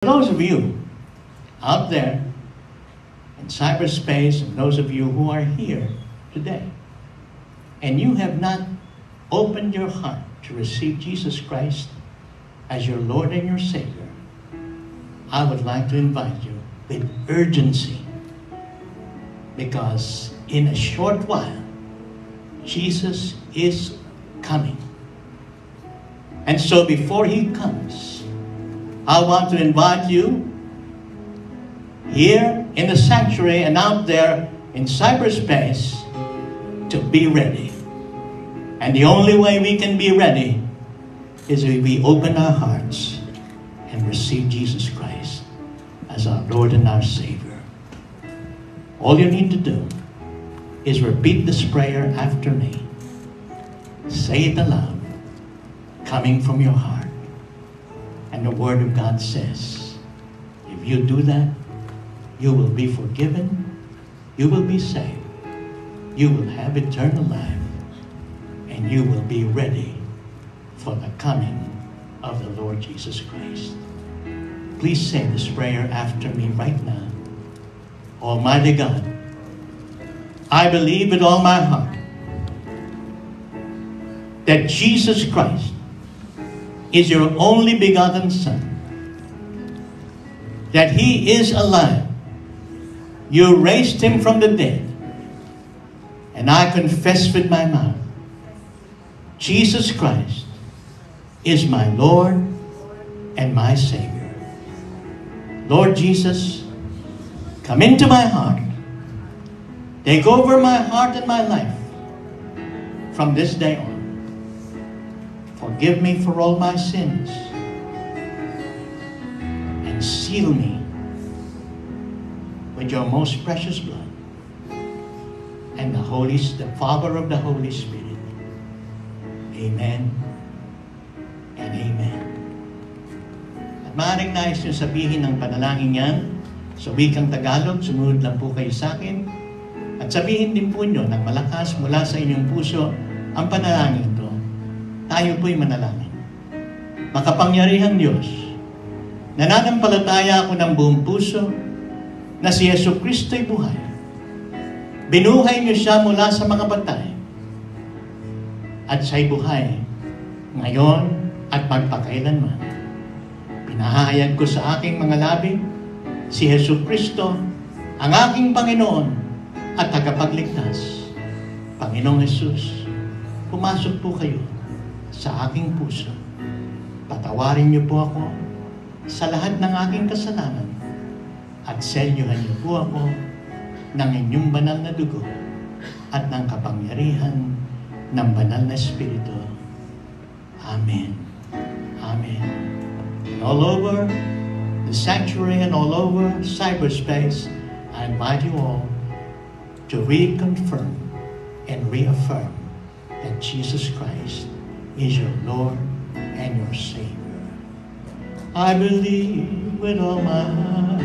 Those of you out there in cyberspace, and those of you who are here today, and you have not opened your heart to receive Jesus Christ as your Lord and your Savior, I would like to invite you with urgency, because in a short while, Jesus is coming. And so before He comes, I want to invite you here in the sanctuary and out there in cyberspace to be ready. And the only way we can be ready is if we open our hearts and receive Jesus Christ as our Lord and our Savior. All you need to do is repeat this prayer after me. Say it aloud, coming from your heart. And the Word of God says, if you do that, you will be forgiven, you will be saved, you will have eternal life, and you will be ready for the coming of the Lord Jesus Christ. Please say this prayer after me right now. Almighty God, I believe with all my heart that Jesus Christ is your only begotten Son, that He is alive. You raised Him from the dead, and I confess with my mouth, Jesus Christ is my Lord and my Savior. Lord Jesus, come into my heart. Take over my heart and my life from this day on. Forgive me for all my sins and seal me with your most precious blood and the Father of the Holy Spirit. Amen and amen. At maaaring nais nyo sabihin ng panalangin yan sa wikang Tagalog, sumunod lang po kayo sa akin at sabihin din po nyo ng malakas mula sa inyong puso ang panalangin ito. Tayo po'y manalangin. Makapangyarihang Diyos, nananampalataya ako ng buong puso na si Yesu Kristo'y buhay. Binuhay niyo siya mula sa mga patay. At siya'y buhay ngayon at magpakailanman. Pinahayag ko sa aking mga labi si Yesu Kristo, ang aking Panginoon at tagapagligtas. Panginoong Jesus, pumasok po kayo sa aking puso. Patawarin niyo po ako sa lahat ng aking kasalanan at selyuhan niyo po ako ng inyong banal na dugo at ng kapangyarihan ng banal na Espiritu. Amen. Amen. And all over the sanctuary and all over cyberspace, I invite you all to reconfirm and reaffirm that Jesus Christ is your Lord and your Savior. I believe with all my heart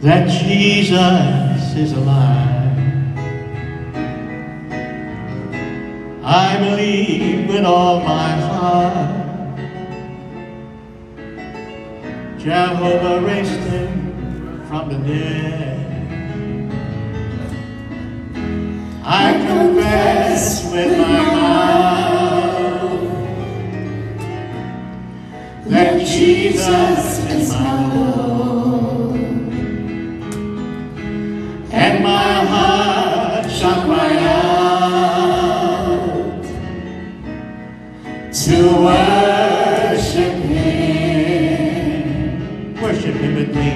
that Jesus is alive. I believe with all my heart Jehovah raised Him from the dead. I confess with my mouth that Jesus is my Lord, and my heart shall cry out to worship Him. Worship Him with me.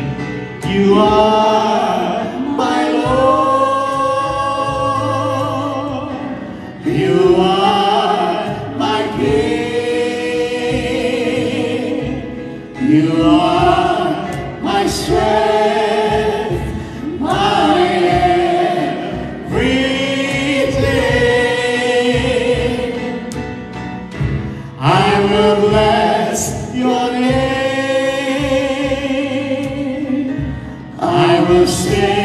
You are my Lord. You are my King. You are my strength, my everything. I will bless your name. I will sing